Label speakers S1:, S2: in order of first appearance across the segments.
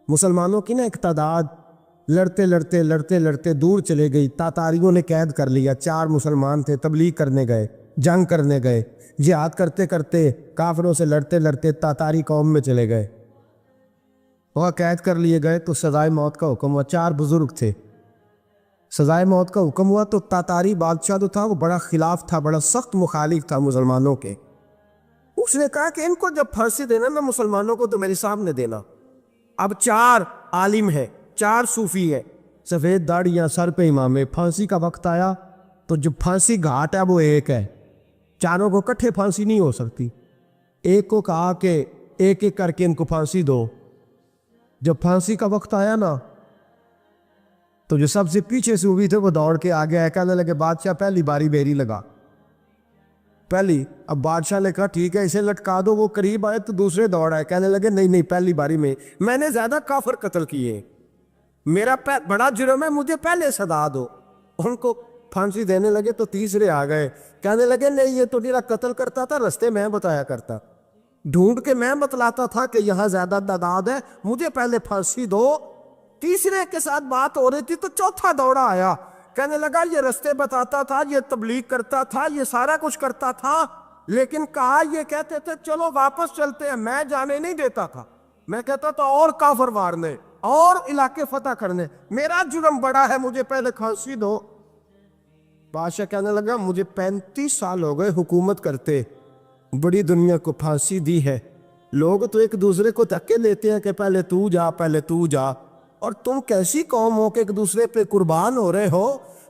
S1: مسلمانوں کی نا ایک تعداد لڑتے لڑتے لڑتے لڑتے دور چلے گئی، تاتاریوں نے قید کر لیا۔ 4 مسلمان تھے، تبلیغ کرنے گئے، جنگ کرنے گئے، جہاد کرتے کرتے کافروں سے لڑتے لڑتے تاتاری قوم میں چلے گئے، وہ قید کر لیے گئے تو سزائے موت کا حکم ہوا۔ 4 بزرگ تھے، سزائے موت کا حکم ہوا تو تاتاری بادشاہ جو تھا وہ بڑا خلاف تھا، بڑا سخت مخالف تھا مسلمانوں کے۔ اس نے کہا کہ ان کو جب پھانسی دینا نا مسلمانوں کو تو میرے سامنے دینا۔ اب 4 عالم ہیں، 4 صوفی ہیں، سفید داڑیاں، سر پہ امامے۔ پھانسی کا وقت آیا تو جو پھانسی گھاٹ ہے وہ ایک ہے، چاروں کو کٹھے پھانسی نہیں ہو سکتی۔ ایک کو کہا کہ ایک ایک کر کے ان کو پھانسی دو۔ جب پھانسی کا وقت آیا نا تو جو سب سے پیچھے سے ہوئی تھے وہ دوڑ کے آگے آئے، کہنے لگے بادشاہ پہلی باری میری لگا پہلی۔ اب بادشاہ نے کہا ٹھیک ہے اسے لٹکا دو۔ وہ قریب آئے تو دوسرے دوڑ آئے، کہنے لگے نہیں نہیں پہلی باری میں نے زیادہ کافر قتل کیے، میرا بڑا جرم ہے، مجھے پہلے سزا دو۔ ان کو پھانسی دینے لگے تو تیسرے آ گئے، کہنے لگے نہیں یہ تو میرا قتل کرتا تھا، رستے میں بتایا کرتا، ڈھونڈ کے میں بتلاتا تھا کہ یہاں زیادہ تعداد ہے، مجھے پہلے پھانسی دو۔ تیسرے کے ساتھ بات ہو رہی تھی تو چوتھا دوڑا آیا، کہنے لگا یہ رستے بتاتا تھا، یہ تبلیغ کرتا تھا، یہ سارا کچھ کرتا تھا، لیکن کہا یہ کہتے تھے چلو واپس چلتے ہیں، میں جانے نہیں دیتا تھا، میں کہتا تھا اور کافر مارنے اور علاقے فتح کرنے، میرا جرم بڑا ہے، مجھے پہلے پھانسی دو۔ بادشاہ کہنے لگا مجھے 35 سال ہو گئے حکومت کرتے، بڑی دنیا کو پھانسی دی ہے، لوگ تو ایک دوسرے کو دھکے دیتے ہیں کہ پہلے تو جا پہلے تو جا، اور تم کیسی قوم ہو کہ ایک دوسرے پہ قربان ہو رہے ہو۔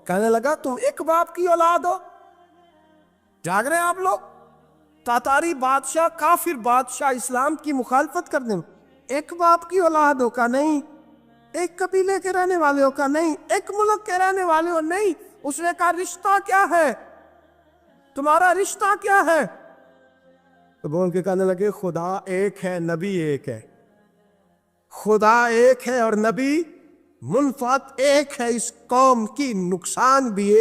S1: کہنے لگا تم ایک باپ کی اولاد ہو، جاگ رہے ہیں آپ لوگ؟ تاتاری بادشاہ، کافر بادشاہ، اسلام کی مخالفت کرنے میں ایک باپ کی اولاد ہو کا نہیں، ایک قبیلے کے رہنے والے ہو کا نہیں، ایک ملک کے رہنے والے ہو نہیں۔ اس نے کہا رشتہ کیا ہے تمہارا، رشتہ کیا ہے؟ تو بول کے کہنے لگے خدا ایک ہے، نبی ایک ہے، خدا ایک ہے اور نبی منفعت ایک ہے، اس قوم کی نقصان بھی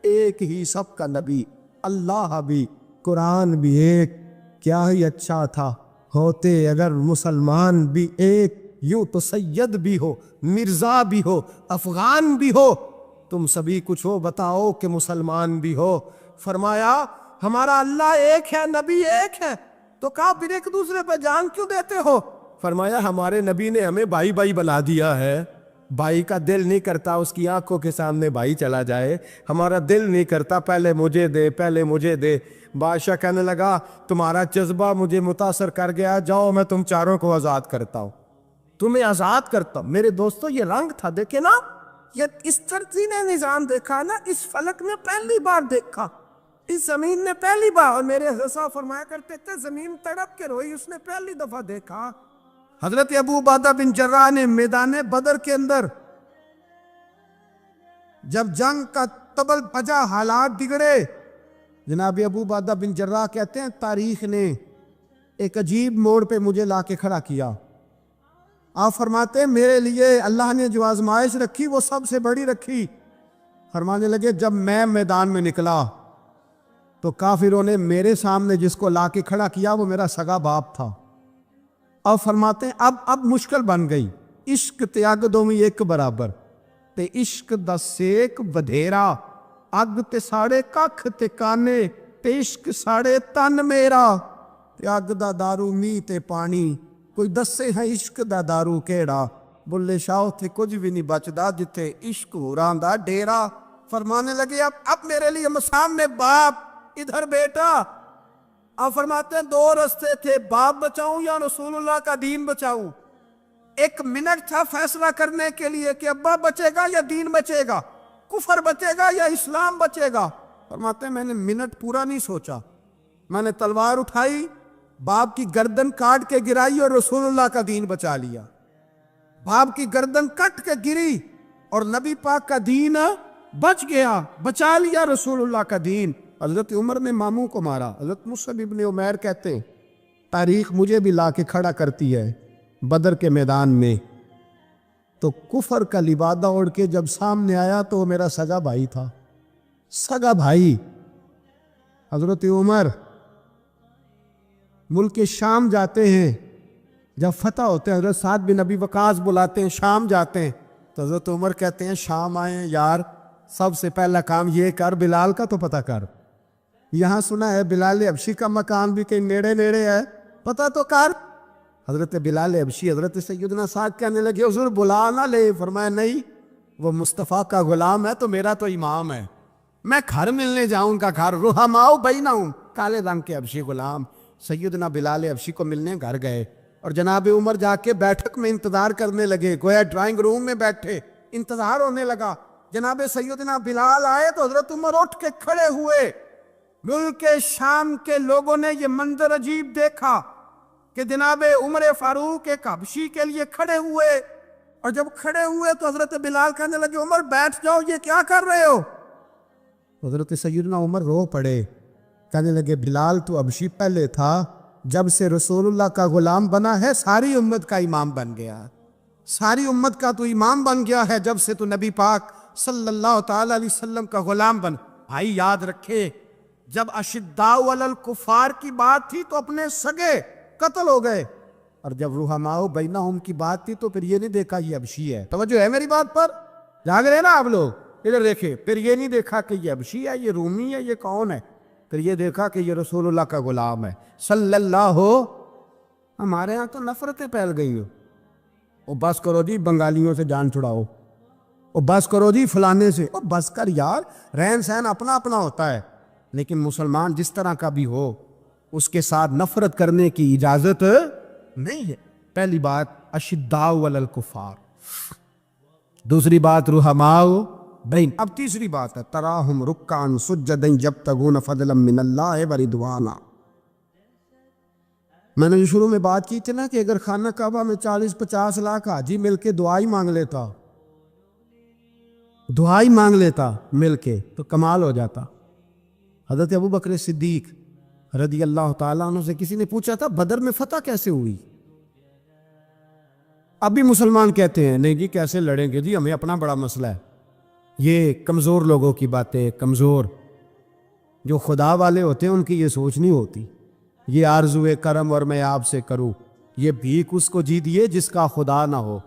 S1: ایک ہی، سب کا نبی اللہ بھی، قرآن بھی ایک۔ کیا ہی اچھا تھا ہوتے اگر مسلمان بھی ایک، یوں تو سید بھی ہو، مرزا بھی ہو، افغان بھی ہو، تم سبھی کچھ ہو، بتاؤ کہ مسلمان بھی ہو۔ فرمایا ہمارا اللہ ایک ہے، نبی ایک ہے، تو کہا پھر ایک دوسرے پہ جان کیوں دیتے ہو؟ فرمایا ہمارے نبی نے ہمیں بھائی بھائی بنا دیا ہے، بھائی کا دل نہیں کرتا اس کی آنکھوں کے سامنے بھائی چلا جائے، ہمارا دل نہیں کرتا پہلے مجھے دے پہلے مجھے دے۔ بادشاہ کہنے لگا تمہارا جذبہ مجھے متاثر کر گیا، جاؤ میں تم چاروں کو آزاد کرتا ہوں، تمہیں آزاد کرتا ہوں۔ میرے دوستو یہ رنگ تھا، دیکھیں نا، یہ اس ترتیب نے نظام دیکھا نا، اس فلک نے پہلی بار دیکھا، اس زمین نے پہلی بار، اور میرے حضرت صاحب فرمایا کرتے تھے زمین تڑپ کے روئی، اس نے پہلی دفعہ دیکھا۔ حضرت ابو عبیدہ بن جراح نے میدان بدر کے اندر جب جنگ کا تبل بجا، حالات بگڑے، جناب ابو عبیدہ بن جراح کہتے ہیں تاریخ نے ایک عجیب موڑ پہ مجھے لا کے کھڑا کیا۔ آپ فرماتے ہیں میرے لیے اللہ نے جو آزمائش رکھی وہ سب سے بڑی رکھی۔ فرمانے لگے جب میں میدان میں نکلا تو کافروں نے میرے سامنے جس کو لا کے کھڑا کیا وہ میرا سگا باپ تھا۔ اور فرماتے ہیں اب مشکل بن گئی، عشق تے اگ دوویں ایک برابر، تے عشق دا سیک بدھیرا، اگ تے ساڑے ککھ تے کانے، تے عشق ساڑے تن میرا، تے اگ دا دارو می تے پانی، کوئی دسے ہے عشق دا دارو کیڑا، بلے شاہ تھے کچھ بھی نہیں بچدا جتھے عشق ہوراں دا ڈیرا۔ فرمانے لگے اب میرے لیے سامنے باپ، ادھر بیٹا۔ آپ فرماتے ہیں 2 رستے تھے، باپ بچاؤں یا رسول اللہ کا دین بچاؤں۔ 1 منٹ تھا فیصلہ کرنے کے لیے کہ ابا بچے گا یا دین بچے گا، کفر بچے گا یا اسلام بچے گا۔ فرماتے ہیں میں نے منٹ پورا نہیں سوچا، میں نے تلوار اٹھائی، باپ کی گردن کاٹ کے گرائی اور رسول اللہ کا دین بچا لیا۔ باپ کی گردن کٹ کے گری اور نبی پاک کا دین بچ گیا، بچا لیا رسول اللہ کا دین۔ حضرت عمر نے ماموں کو مارا، حضرت مصعب ابن عمیر کہتے ہیں تاریخ مجھے بھی لا کے کھڑا کرتی ہے بدر کے میدان میں، تو کفر کا لبادہ اوڑھ کے جب سامنے آیا تو وہ میرا سگا بھائی تھا، سگا بھائی۔ حضرت عمر ملک شام جاتے ہیں، جب فتح ہوتے ہیں حضرت سعد بن ابی وقاص بلاتے ہیں، شام جاتے ہیں، تو حضرت عمر کہتے ہیں شام آئے ہیں یار، سب سے پہلا کام یہ کر بلال کا تو پتہ کر، یہاں سنا ہے بلال حبشی کا مکان بھی کہیں نیڑے نیڑے ہے، پتہ تو کر۔ حضرت بلال حبشی حضرت سیدنا سعد کہنے لگے حضور بلا نہ لے، فرمایا نہیں، وہ مصطفیٰ کا غلام ہے تو میرا تو امام ہے، میں گھر ملنے جاؤں کا گھر رحماؤ بینہم، کالے رنگ کے حبشی غلام سیدنا بلال حبشی کو ملنے گھر گئے، اور جناب عمر جا کے بیٹھک میں انتظار کرنے لگے، گویا ڈرائنگ روم میں بیٹھے انتظار ہونے لگا۔ جناب سیدنا بلال آئے تو حضرت عمر اٹھ کے کھڑے ہوئے۔ ملک شام کے لوگوں نے یہ منظر عجیب دیکھا کہ جناب عمر فاروق ایک حبشی کے لیے کھڑے ہوئے، اور جب کھڑے ہوئے تو حضرت بلال کہنے لگے عمر بیٹھ جاؤ، یہ کیا کر رہے ہو؟ حضرت سیدنا عمر رو پڑے، کہنے لگے بلال تو حبشی پہلے تھا، جب سے رسول اللہ کا غلام بنا ہے ساری امت کا امام بن گیا، ساری امت کا تو امام بن گیا ہے جب سے تو نبی پاک صلی اللہ تعالی علیہ وسلم کا غلام بن۔ بھائی یاد رکھے، جب اشداء علی الکفار کی بات تھی تو اپنے سگے قتل ہو گئے، اور جب رحماء بینہم کی بات تھی تو پھر یہ نہیں دیکھا یہ حبشی ہے۔ توجہ ہے میری بات پر؟ جاگ رہے نا آپ لوگ؟ ادھر دیکھیں، پھر یہ نہیں دیکھا کہ یہ حبشی ہے، یہ رومی ہے، یہ کون ہے، پھر یہ دیکھا کہ یہ رسول اللہ کا غلام ہے صلی اللہ ہو۔ ہمارے ہاں تو نفرتیں پھیل گئی ہو، او بس کرو جی بنگالیوں سے جان چھڑاؤ، او بس کرو جی فلانے سے، او بس کر یار، رہن سہن اپنا اپنا ہوتا ہے، لیکن مسلمان جس طرح کا بھی ہو اس کے ساتھ نفرت کرنے کی اجازت نہیں ہے۔ پہلی بات اشداء علی الکفار، دوسری بات رحماء بین، اب تیسری بات ہے تراہم رکعا سجدا یبتغون فضلا من اللہ ورضوانا۔ میں نے جو شروع میں بات کی تھی نا کہ اگر خانہ کعبہ میں 40-50 لاکھ حاجی مل کے دعا ہی مانگ لیتا، دعا ہی مانگ لیتا مل کے تو کمال ہو جاتا۔ حضرت ابو بکر صدیق رضی اللہ تعالیٰ عنہ سے کسی نے پوچھا تھا بدر میں فتح کیسے ہوئی؟ اب بھی مسلمان کہتے ہیں نہیں جی کیسے لڑیں گے جی، ہمیں اپنا بڑا مسئلہ ہے۔ یہ کمزور لوگوں کی باتیں، کمزور جو خدا والے ہوتے ہیں ان کی یہ سوچ نہیں ہوتی، یہ آرزو کرم اور میں آپ سے کروں، یہ بھیک اس کو جی دیے جس کا خدا نہ ہو۔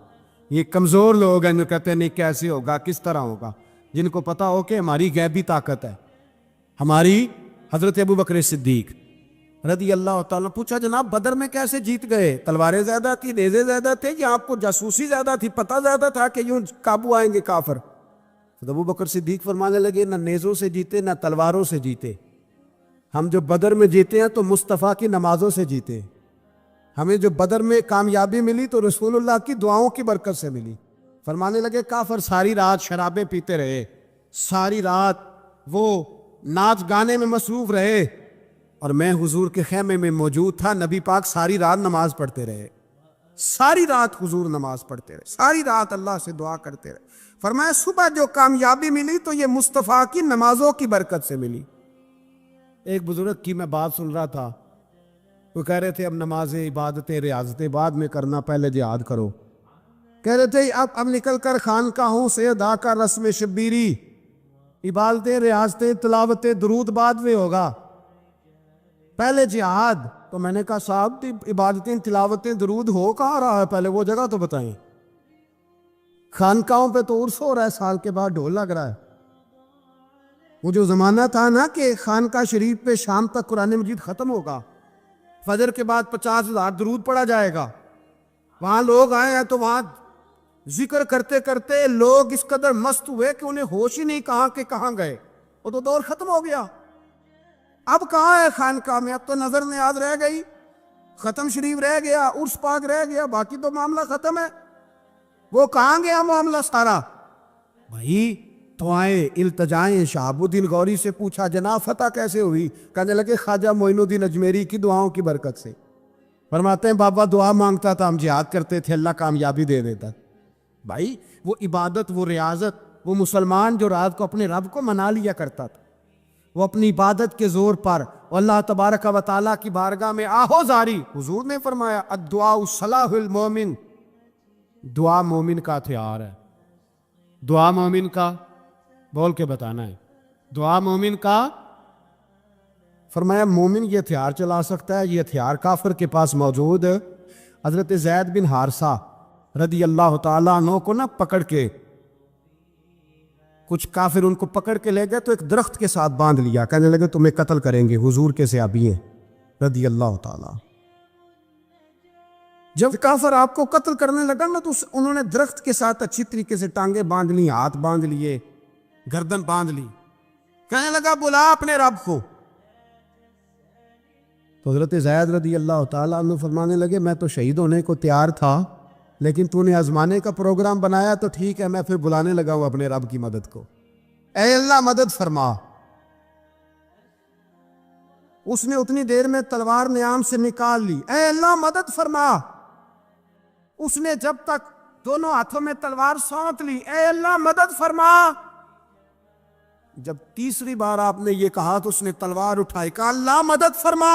S1: یہ کمزور لوگ ہیں جو کہتے ہیں نہیں کیسے ہوگا، کس طرح ہوگا، جن کو پتا ہو کہ ہماری غیبی طاقت ہے، ہماری۔ حضرت ابو بکر صدیق رضی اللہ تعالیٰ پوچھا جناب بدر میں کیسے جیت گئے؟ تلواریں زیادہ تھی، نیزے زیادہ تھے، یا آپ کو جاسوسی زیادہ تھی، پتہ زیادہ تھا کہ یوں قابو آئیں گے کافر؟ ابو بکر صدیق فرمانے لگے نہ نیزوں سے جیتے نہ تلواروں سے جیتے، ہم جو بدر میں جیتے ہیں تو مصطفیٰ کی نمازوں سے جیتے، ہمیں جو بدر میں کامیابی ملی تو رسول اللہ کی دعاؤں کی برکت سے ملی۔ فرمانے لگے کافر ساری رات شرابیں پیتے رہے، ساری رات وہ ناچ گانے میں مصروف رہے، اور میں حضور کے خیمے میں موجود تھا، نبی پاک ساری رات نماز پڑھتے رہے، ساری رات حضور نماز پڑھتے رہے، ساری رات اللہ سے دعا کرتے رہے۔ فرمایا صبح جو کامیابی ملی تو یہ مصطفیٰ کی نمازوں کی برکت سے ملی۔ ایک بزرگ کی میں بات سن رہا تھا، وہ کہہ رہے تھے اب نمازیں عبادتیں ریاضتیں بعد میں کرنا، پہلے جہاد کرو۔ کہہ رہے تھے اب نکل کر خانقاہوں سے ادا کر رسم شبیری، عبادتیں ریاضتیں تلاوتیں درود بعد میں ہوگا، پہلے جہاد۔ تو میں نے کہا صاحب عبادتیں تلاوتیں درود ہو کہاں رہا ہے، پہلے وہ جگہ تو بتائیں۔ خانقاہوں پہ تو عرس ہو رہا ہے، سال کے بعد ڈھول لگ رہا ہے۔ وہ جو زمانہ تھا نا کہ خانقاہ شریف پہ شام تک قرآن مجید ختم ہوگا، فجر کے بعد 50,000 درود پڑھا جائے گا، وہاں لوگ آئے ہیں تو وہاں ذکر کرتے کرتے لوگ اس قدر مست ہوئے کہ انہیں ہوش ہی نہیں کہاں کہ کہاں گئے، وہ تو دور ختم ہو گیا۔ اب کہاں ہے خانقاہ میں؟ اب تو نظر نیاز رہ گئی، ختم شریف رہ گیا، عرس پاک رہ گیا، باقی تو معاملہ ختم ہے۔ وہ کہاں گیا معاملہ سارا؟ بھائی دعائیں التجائیں شہاب الدین غوری سے پوچھا جناب فتح کیسے ہوئی؟ کہنے لگے خواجہ معین الدین اجمیری کی دعاؤں کی برکت سے۔ فرماتے ہیں بابا دعا مانگتا تھا، ہم جہاد کرتے تھے، اللہ کامیابی دے دیتا۔ بھائی وہ عبادت، وہ ریاضت، وہ مسلمان جو رات کو اپنے رب کو منا لیا کرتا تھا، وہ اپنی عبادت کے زور پر اللہ تبارک و تعالیٰ کی بارگاہ میں آہو زاری۔ حضور نے فرمایا الدعاء صلاح المومن، دعا مومن کا ہتھیار ہے۔ دعا مومن کا بول کے بتانا ہے، دعا مومن کا۔ فرمایا مومن یہ ہتھیار چلا سکتا ہے، یہ ہتھیار کافر کے پاس موجود حضرت زید بن حارثہ رضی اللہ تعالیٰ عنہ کو نہ پکڑ کے کچھ کافر ان کو پکڑ کے لے گئے تو ایک درخت کے ساتھ باندھ لیا، کہنے لگے تمہیں قتل کریں گے، حضور کے صحابی ہیں رضی اللہ تعالیٰ۔ جب کافر آپ کو قتل کرنے لگا نا تو انہوں نے درخت کے ساتھ اچھی طریقے سے ٹانگیں باندھ لی، ہاتھ باندھ لیے، گردن باندھ لی، کہنے لگا بلا اپنے رب کو۔ تو حضرت زید رضی اللہ تعالیٰ عنہ فرمانے لگے میں تو شہید ہونے کو تیار تھا، لیکن تو نے آزمانے کا پروگرام بنایا تو ٹھیک ہے، میں پھر بلانے لگا ہوں اپنے رب کی مدد کو، اے اللہ مدد فرما۔ اس نے اتنی دیر میں تلوار نیام سے نکال لی، اے اللہ مدد فرما۔ اس نے جب تک دونوں ہاتھوں میں تلوار سونت لی، اے اللہ مدد فرما۔ جب تیسری بار آپ نے یہ کہا تو اس نے تلوار اٹھائی، کہا اللہ مدد فرما۔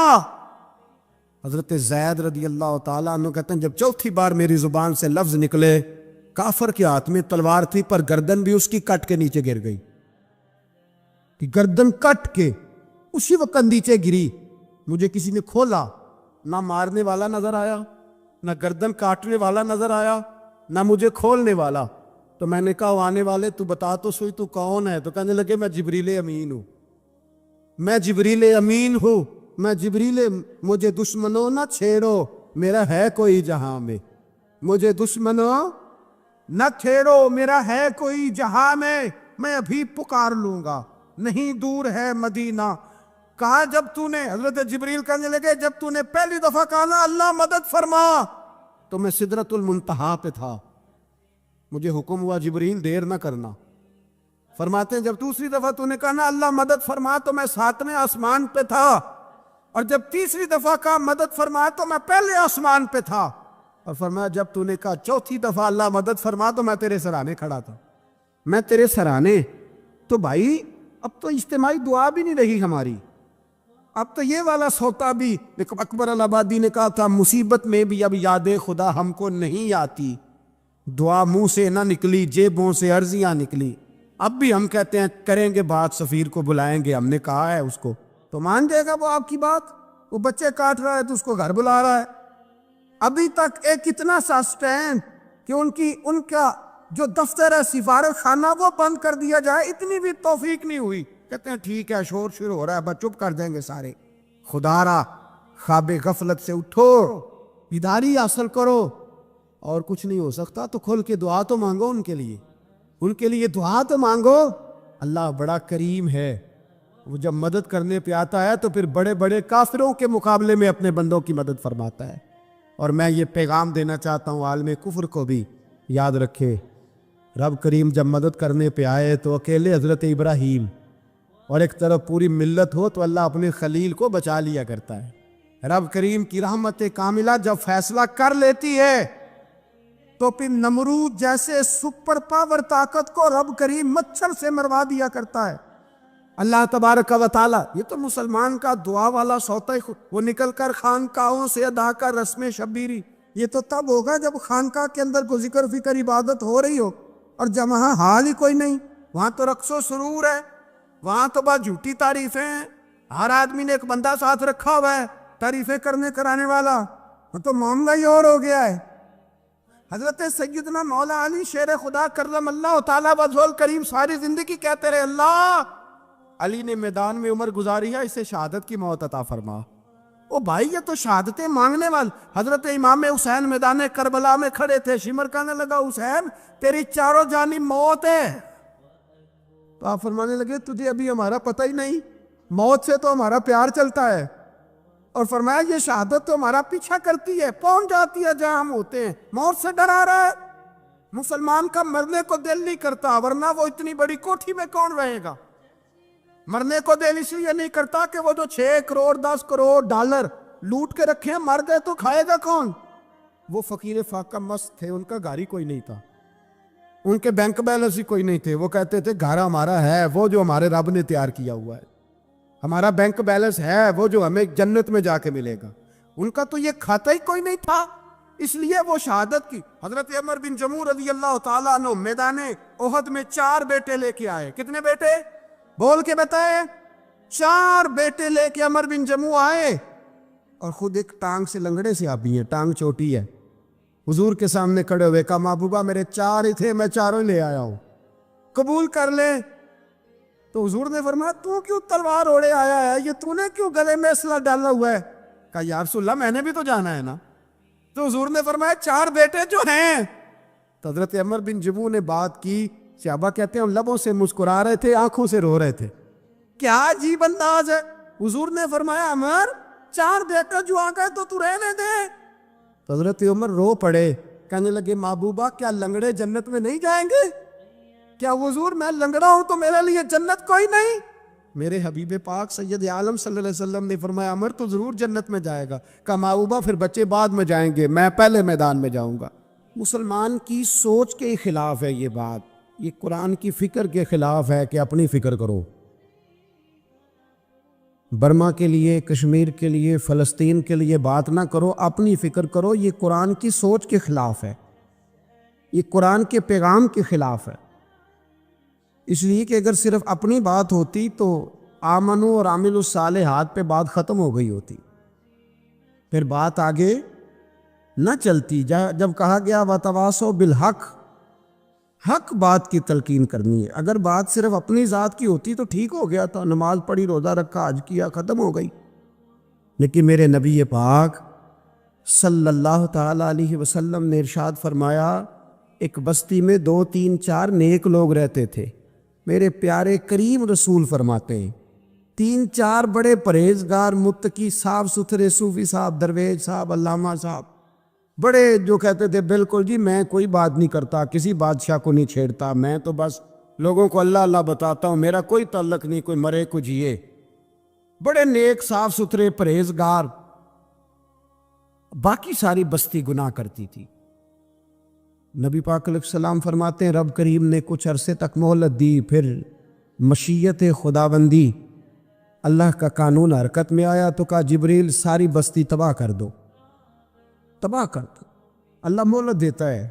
S1: حضرت زید رضی اللہ تعالیٰ عنہ کہتے ہیں جب چوتھی بار میری زبان سے لفظ نکلے، کافر کے ہاتھ میں تلوار تھی پر گردن بھی اس کی کٹ کے نیچے گر گئی، کہ گردن کٹ کے اسی وقت نیچے گری۔ مجھے کسی نے کھولا، نہ مارنے والا نظر آیا، نہ گردن کاٹنے والا نظر آیا، نہ مجھے کھولنے والا۔ تو میں نے کہا آنے والے تو بتا تو سوئی تو کون ہے؟ تو کہنے لگے میں جبریل امین ہوں، میں جبریل امین ہوں، میں جبریل، مجھے دشمنوں نہ چھیڑو، میرا ہے کوئی جہاں میں، مجھے دشمنوں نہ چھیڑو، میرا ہے کوئی جہاں میں ابھی پکار لوں گا، نہیں دور ہے مدینہ۔ کہا جب تو نے، حضرت جبریل کہنے لگے جب تو نے پہلی دفعہ کہا نا اللہ مدد فرما تو میں سدرۃ المنتہا پہ تھا، مجھے حکم ہوا جبریل دیر نہ کرنا۔ فرماتے ہیں جب دوسری دفعہ تو نے کہا نا اللہ مدد فرما تو میں 7ویں آسمان پہ تھا، اور جب تیسری دفعہ کہا مدد فرما تو میں پہلے آسمان پہ تھا، اور فرمایا جب تو نے کہا چوتھی دفعہ اللہ مدد فرما تو میں تیرے سرانے کھڑا تھا، میں تیرے سرانے۔ تو بھائی اب تو اجتماعی دعا بھی نہیں رہی ہماری، اب تو یہ والا سوتا بھی، اکبر الآبادی نے کہا تھا مصیبت میں بھی اب یاد خدا ہم کو نہیں آتی، دعا منہ سے نہ نکلی جیبوں سے عرضیاں نکلی۔ اب بھی ہم کہتے ہیں کریں گے بات، سفیر کو بلائیں گے، ہم نے کہا ہے اس کو تو مان جائے گا وہ آپ کی بات؟ وہ بچے کاٹ رہا ہے تو اس کو گھر بلا رہا ہے۔ ابھی تک ایک اتنا سا سٹینڈ کہ ان کا جو دفتر ہے سفارت خانہ وہ بند کر دیا جائے، اتنی بھی توفیق نہیں ہوئی۔ کہتے ہیں ٹھیک ہے شور شروع ہو رہا ہے، بس چپ کر دیں گے سارے۔ خدا را خواب غفلت سے اٹھو، بیداری حاصل کرو، اور کچھ نہیں ہو سکتا تو کھل کے دعا تو مانگو ان کے لیے دعا تو مانگو۔ اللہ بڑا کریم ہے، وہ جب مدد کرنے پہ آتا ہے تو پھر بڑے بڑے کافروں کے مقابلے میں اپنے بندوں کی مدد فرماتا ہے۔ اور میں یہ پیغام دینا چاہتا ہوں عالم کفر کو بھی، یاد رکھے رب کریم جب مدد کرنے پہ آئے تو اکیلے حضرت ابراہیم اور ایک طرف پوری ملت ہو تو اللہ اپنے خلیل کو بچا لیا کرتا ہے۔ رب کریم کی رحمت کاملہ جب فیصلہ کر لیتی ہے تو پھر نمرود جیسے سپر پاور طاقت کو رب کریم مچھر سے مروا دیا کرتا ہے۔ اللہ تبارک و تعالی، یہ تو مسلمان کا دعا والا سوتا ہی، وہ نکل کر خانقاہوں سے ادا کر رسم شبیری، یہ تو تب ہوگا جب خانقاہ کے اندر کوئی ذکر فکر عبادت ہو رہی ہو، اور جب وہاں حال ہی کوئی نہیں، وہاں تو رقص و سرور ہے، وہاں تو بس جھوٹی تعریفیں ہیں، ہر آدمی نے ایک بندہ ساتھ رکھا ہوا ہے تعریفیں کرنے کرانے والا، وہ تو معاملہ ہی اور ہو گیا ہے۔ حضرت سیدنا مولا علی شیر خدا کرم اللہ تعالیٰ وجہہ الکریم ساری زندگی کہتے رہے اللہ علی نے میدان میں عمر گزاری ہے، اسے شہادت کی موت عطا فرما۔ او بھائی یہ تو شہادتیں مانگنے والے۔ حضرت امام حسین میدان کربلا میں کھڑے تھے، شمر کہنے لگا حسین تیری چاروں جانب موت ہے، تو آپ فرمانے لگے تجھے ابھی ہمارا پتہ ہی نہیں، موت سے تو ہمارا پیار چلتا ہے، اور فرمایا یہ شہادت تو ہمارا پیچھا کرتی ہے، پہنچ جاتی ہے جہاں ہم ہوتے ہیں، موت سے ڈرا رہا ہے۔ مسلمان کا مرنے کو دل نہیں کرتا، ورنہ وہ اتنی بڑی کوٹھی میں کون رہے گا؟ مرنے کو دل اس لیے نہیں کرتا کہ وہ جو 6 کروڑ 10 کروڑ ڈالر لوٹ کے رکھے ہیں، مر گئے تو کھائے گا کون؟ وہ فقیر فاقہ مست تھے، ان کا گھر ہی کوئی نہیں تھا، ان کے بینک بیلنس ہی کوئی نہیں تھے، وہ کہتے تھے گھر ہمارا ہے وہ جو ہمارے رب نے تیار کیا ہوا ہے، ہمارا بینک بیلنس ہے وہ جو ہمیں جنت میں جا کے ملے گا۔ ان کا تو یہ کھاتا ہی کوئی نہیں تھا، اس لیے وہ شہادت کی۔ حضرت عمر بن جموع رضی اللہ تعالیٰ عنہ میدان احد میں 4 بیٹے لے کے آئے۔ کتنے بیٹے؟ بول کے بتائے۔ 4 بیٹے لے کے عمر بن جموع آئے، اور خود ایک ٹانگ سے لنگڑے سے آبی ہیں، ٹانگ چھوٹی ہے، حضور کے سامنے کھڑے ہوئے، کہا محبوبہ میرے 4 ہی تھے، میں 4 لے آیا ہوں، قبول کر لے۔ تو حضور نے فرمایا تو کیوں تلوار اوڑے آیا ہے، یہ تو نے کیوں گلے میں اسلحہ ڈالا ہوا ہے؟ کہا یا رسول اللہ میں نے بھی تو جانا ہے نا۔ تو حضور نے فرمایا 4 بیٹے جو ہیں۔ تو حضرت عمر بن جموح نے بات کی، صحابہ کہتے ہیں لبوں سے مسکرا رہے تھے، آنکھوں سے رو رہے تھے، کیا عجیب انداز ہے۔ حضور نے فرمایا عمر 4 بیٹے جو آ گئے تو رہنے دے۔ تو حضرت عمر رو پڑے، کہنے لگے محبوبہ کیا لنگڑے جنت میں نہیں جائیں گے؟ کیا حضور میں لنگڑا ہوں تو میرے لیے جنت کوئی نہیں؟ میرے حبیب پاک سید عالم صلی اللہ علیہ وسلم نے فرمایا عمر تو ضرور جنت میں جائے گا۔ کہا محبوبہ پھر بچے بعد میں جائیں گے، میں پہلے میدان میں جاؤں گا۔ مسلمان کی سوچ کے خلاف ہے یہ بات، یہ قرآن کی فکر کے خلاف ہے کہ اپنی فکر کرو۔ برما کے لیے، کشمیر کے لیے، فلسطین کے لیے بات نہ کرو، اپنی فکر کرو۔ یہ قرآن کی سوچ کے خلاف ہے، یہ قرآن کے پیغام کے خلاف ہے۔ اس لیے کہ اگر صرف اپنی بات ہوتی تو آمنو اور عامل الصالحات پہ بات ختم ہو گئی ہوتی، پھر بات آگے نہ چلتی۔ جب کہا گیا وَتَوَاصَوْا بِالْحَقِّ، حق بات کی تلقین کرنی ہے۔ اگر بات صرف اپنی ذات کی ہوتی تو ٹھیک ہو گیا تھا، نماز پڑھی، روزہ رکھا، حج کیا، ختم ہو گئی۔ لیکن میرے نبی پاک صلی اللہ تعالیٰ علیہ وسلم نے ارشاد فرمایا ایک بستی میں 2 3 4 نیک لوگ رہتے تھے۔ میرے پیارے کریم رسول فرماتے ہیں 3 4 بڑے پرہیزگار، متقی، صاف ستھرے صوفی صاحب، درویش صاحب، علامہ صاحب، بڑے جو کہتے تھے بالکل جی میں کوئی بات نہیں کرتا، کسی بادشاہ کو نہیں چھیڑتا، میں تو بس لوگوں کو اللہ اللہ بتاتا ہوں، میرا کوئی تعلق نہیں، کوئی مرے کوئی جیے، بڑے نیک صاف ستھرے پرہیزگار۔ باقی ساری بستی گناہ کرتی تھی۔ نبی پاک علیہ السلام فرماتے ہیں رب کریم نے کچھ عرصے تک مہلت دی، پھر مشیت خداوندی اللہ کا قانون حرکت میں آیا تو کہا جبریل ساری بستی تباہ کر دو، تباہ کر دو۔ اللہ مہلت دیتا ہے،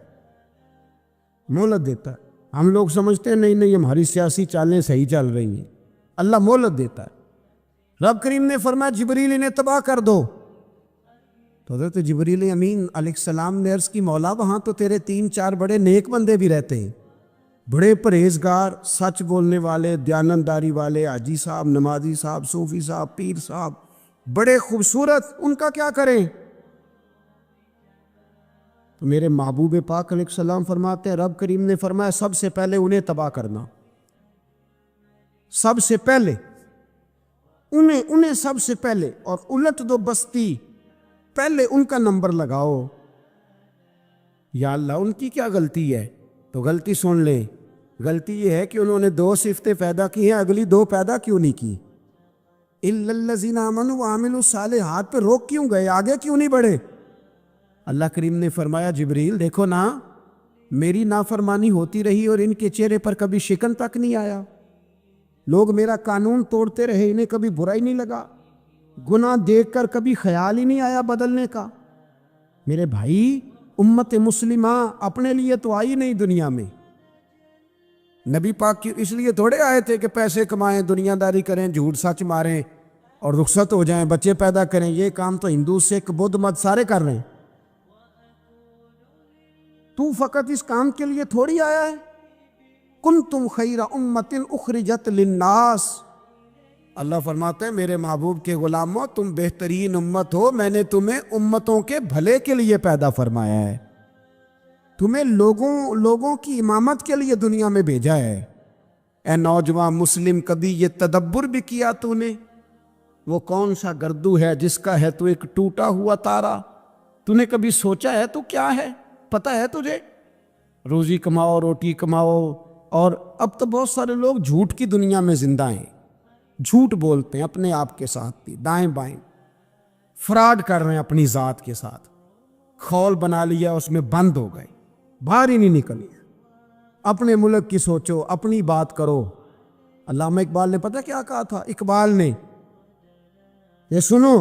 S1: مہلت دیتا ہے۔ ہم لوگ سمجھتے ہیں نہیں ہماری سیاسی چالیں صحیح چل رہی ہیں، اللہ مہلت دیتا ہے۔ رب کریم نے فرمایا جبریل انہیں تباہ کر دو۔ تو حضرت جبریل امین علیہ السلام نے عرض کی مولا وہاں تو تیرے 3 4 بڑے نیک بندے بھی رہتے ہیں، بڑے پرہیزگار، سچ بولنے والے، دیانتداری والے، حاجی صاحب، نمازی صاحب، صوفی صاحب، پیر صاحب، بڑے خوبصورت، ان کا کیا کریں؟ تو میرے محبوب پاک علیہ السلام فرماتے ہیں رب کریم نے فرمایا سب سے پہلے انہیں تباہ کرنا، سب سے پہلے انہیں سب سے پہلے، اور الٹ دو بستی، پہلے ان کا نمبر لگاؤ۔ یا اللہ ان کی کیا غلطی ہے؟ تو غلطی سن لیں، غلطی یہ ہے کہ انہوں نے 2 صفتیں پیدا کی ہیں، اگلی 2 پیدا کیوں نہیں کی؟ اِلَّا الَّذِينَ آمَنُوا وَعَمِلُوا الصَّالِحَاتِ پہ روک کیوں گئے، آگے کیوں نہیں بڑھے؟ اللہ کریم نے فرمایا جبریل دیکھو نا، میری نافرمانی ہوتی رہی اور ان کے چہرے پر کبھی شکن تک نہیں آیا، لوگ میرا قانون توڑتے رہے، انہیں کبھی برا ہی نہیں لگا، گناہ دیکھ کر کبھی خیال ہی نہیں آیا بدلنے کا۔ میرے بھائی امت مسلمہ اپنے لیے تو آئی نہیں دنیا میں، نبی پاک کی اس لیے تھوڑے آئے تھے کہ پیسے کمائیں، دنیا داری کریں، جھوٹ سچ ماریں اور رخصت ہو جائیں، بچے پیدا کریں۔ یہ کام تو ہندو سکھ بدھ مت سارے کر رہے ہیں، تو فقط اس کام کے لیے تھوڑی آیا ہے۔ کنتم خیر امت اخرجت للناس، اللہ فرماتے ہیں میرے محبوب کے غلاموں تم بہترین امت ہو، میں نے تمہیں امتوں کے بھلے کے لیے پیدا فرمایا ہے، تمہیں لوگوں کی امامت کے لیے دنیا میں بھیجا ہے۔ اے نوجوان مسلم کبھی یہ تدبر بھی کیا تو نے؟ وہ کون سا گردو ہے جس کا ہے تو ایک ٹوٹا ہوا تارا؟ تو نے کبھی سوچا ہے تو کیا ہے؟ پتہ ہے تجھے؟ روزی کماؤ، روٹی کماؤ، اور اب تو بہت سارے لوگ جھوٹ کی دنیا میں زندہ ہیں، جھوٹ بولتے ہیں اپنے آپ کے ساتھ بھی، دائیں بائیں فراڈ کر رہے ہیں اپنی ذات کے ساتھ، خول بنا لیا اس میں بند ہو گئے، باہر ہی نہیں نکلی۔ اپنے ملک کی سوچو، اپنی بات کرو۔ علامہ اقبال نے پتہ کیا کہا تھا؟ اقبال نے، یہ سنو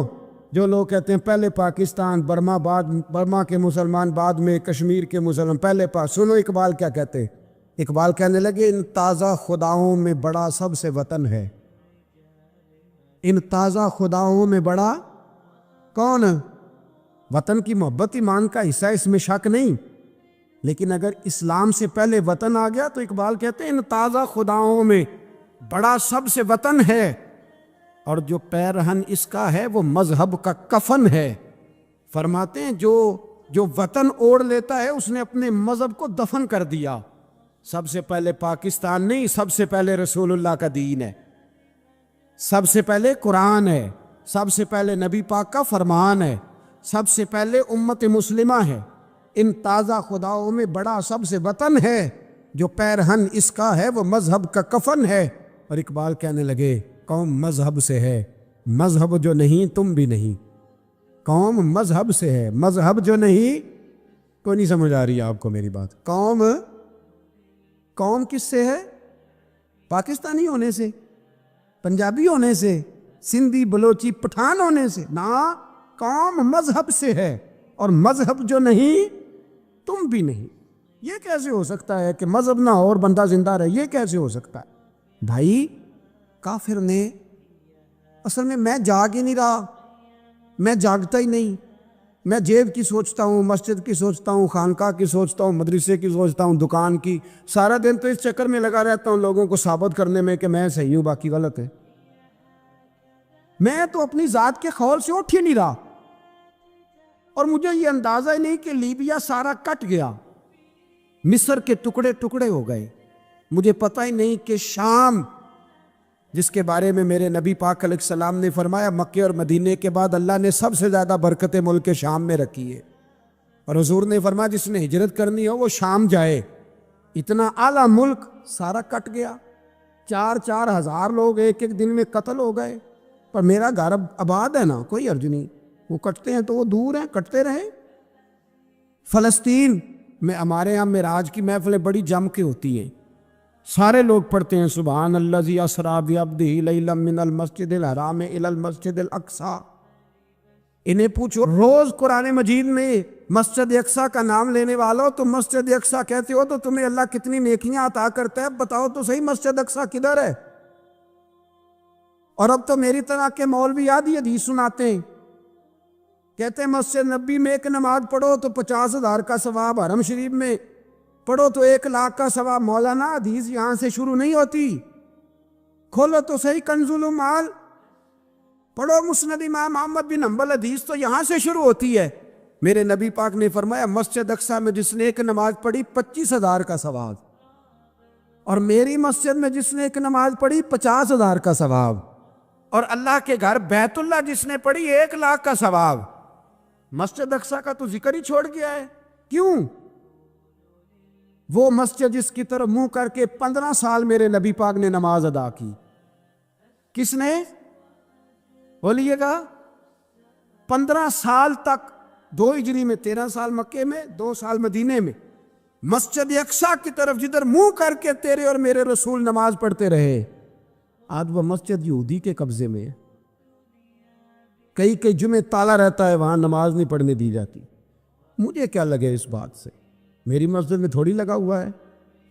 S1: جو لوگ کہتے ہیں پہلے پاکستان، برما کے مسلمان بعد میں کشمیر کے مسلمان، پہلے سنو اقبال کیا کہتے ہیں۔ اقبال کہنے لگے ان تازہ خداؤں میں بڑا سب سے وطن ہے، ان تازہ خداؤں میں بڑا کون؟ وطن کی محبت ایمان کا حصہ، اس میں شک نہیں، لیکن اگر اسلام سے پہلے وطن آ گیا تو اقبال کہتے ہیں ان تازہ خداؤں میں بڑا سب سے وطن ہے، اور جو پیرہن اس کا ہے وہ مذہب کا کفن ہے۔ فرماتے ہیں جو وطن اوڑھ لیتا ہے اس نے اپنے مذہب کو دفن کر دیا۔ سب سے پہلے پاکستان نہیں، سب سے پہلے رسول اللہ کا دین ہے، سب سے پہلے قرآن ہے، سب سے پہلے نبی پاک کا فرمان ہے، سب سے پہلے امت مسلمہ ہے۔ ان تازہ خداؤں میں بڑا سب سے وطن ہے، جو پیرہن اس کا ہے وہ مذہب کا کفن ہے۔ اور اقبال کہنے لگے قوم مذہب سے ہے، مذہب جو نہیں تم بھی نہیں۔ قوم مذہب سے ہے، مذہب جو نہیں، کوئی نہیں سمجھ آ رہی آپ کو میری بات؟ قوم کس سے ہے؟ پاکستانی ہونے سے، پنجابی ہونے سے، سندھی بلوچی پٹھان ہونے سے؟ نہ، قوم مذہب سے ہے، اور مذہب جو نہیں تم بھی نہیں۔ یہ کیسے ہو سکتا ہے کہ مذہب نہ اور بندہ زندہ رہے؟ یہ کیسے ہو سکتا ہے؟ بھائی کافر نے اصل میں جاگ ہی نہیں رہا، میں جاگتا ہی نہیں، میں جیب کی سوچتا ہوں، مسجد کی سوچتا ہوں، خانقاہ کی سوچتا ہوں، مدرسے کی سوچتا ہوں، دکان کی، سارا دن تو اس چکر میں لگا رہتا ہوں لوگوں کو ثابت کرنے میں کہ میں صحیح ہوں باقی غلط ہے۔ میں تو اپنی ذات کے خول سے اٹھ ہی نہیں رہا، اور مجھے یہ اندازہ ہی نہیں کہ لیبیا سارا کٹ گیا، مصر کے ٹکڑے ٹکڑے ہو گئے، مجھے پتہ ہی نہیں کہ شام، جس کے بارے میں میرے نبی پاک علیہ السلام نے فرمایا مکے اور مدینے کے بعد اللہ نے سب سے زیادہ برکتیں ملک شام میں رکھی ہے، اور حضور نے فرمایا جس نے ہجرت کرنی ہو وہ شام جائے۔ اتنا اعلیٰ ملک سارا کٹ گیا، 4,000 لوگ ایک دن میں قتل ہو گئے، پر میرا گھر آباد ہے نا، کوئی حرج نہیں، وہ کٹتے ہیں تو وہ دور ہیں، کٹتے رہے۔ فلسطین میں ہمارے یہاں معراج کی محفلیں بڑی جم کے ہوتی ہیں، سارے لوگ پڑھتے ہیں سبحان الذی اسریٰ بعبدہ لیلا من المسجد الحرام الی المسجد الاقصیٰ۔ انہیں پوچھو روز قرآن مجید میں مسجد اقصیٰ کا نام لینے والوں تو مسجد اقصیٰ کہتے ہو تو تمہیں اللہ کتنی نیکیاں عطا کرتا ہے، بتاؤ تو صحیح مسجد اقصیٰ کدھر ہے؟ اور اب تو میری طرح کے مولوی آدھی حدیث سناتے ہیں، کہتے ہیں مسجد نبی میں ایک نماز پڑھو تو 50,000 کا ثواب، حرم شریف میں پڑھو تو 1,00,000 کا ثواب۔ مولانا حدیث یہاں سے شروع نہیں ہوتی، کھولو تو صحیح کنز المال، پڑھو مسند امام احمد بن حنبل، حدیث تو یہاں سے شروع ہوتی ہے۔ میرے نبی پاک نے فرمایا مسجد اقصیٰ میں جس نے ایک نماز پڑھی 25,000 کا ثواب، اور میری مسجد میں جس نے ایک نماز پڑھی 50,000 کا ثواب، اور اللہ کے گھر بیت اللہ جس نے پڑھی 1,00,000 کا ثواب۔ مسجد اقصیٰ کا تو ذکر ہی چھوڑ گیا ہے، کیوں؟ وہ مسجد جس کی طرف منہ کر کے 15 سال میرے نبی پاک نے نماز ادا کی، کس نے؟ بولیے گا 15 سال تک، 2 ہجری میں 13 سال مکے میں، 2 سال مدینے میں، مسجد اقصیٰ کی طرف جدھر منہ کر کے تیرے اور میرے رسول نماز پڑھتے رہے۔ آج وہ مسجد یہودی کے قبضے میں ہے، کئی جمعے تالا رہتا ہے، وہاں نماز نہیں پڑھنے دی جاتی۔ مجھے کیا لگے اس بات سے، میری مسجد میں تھوڑی لگا ہوا ہے۔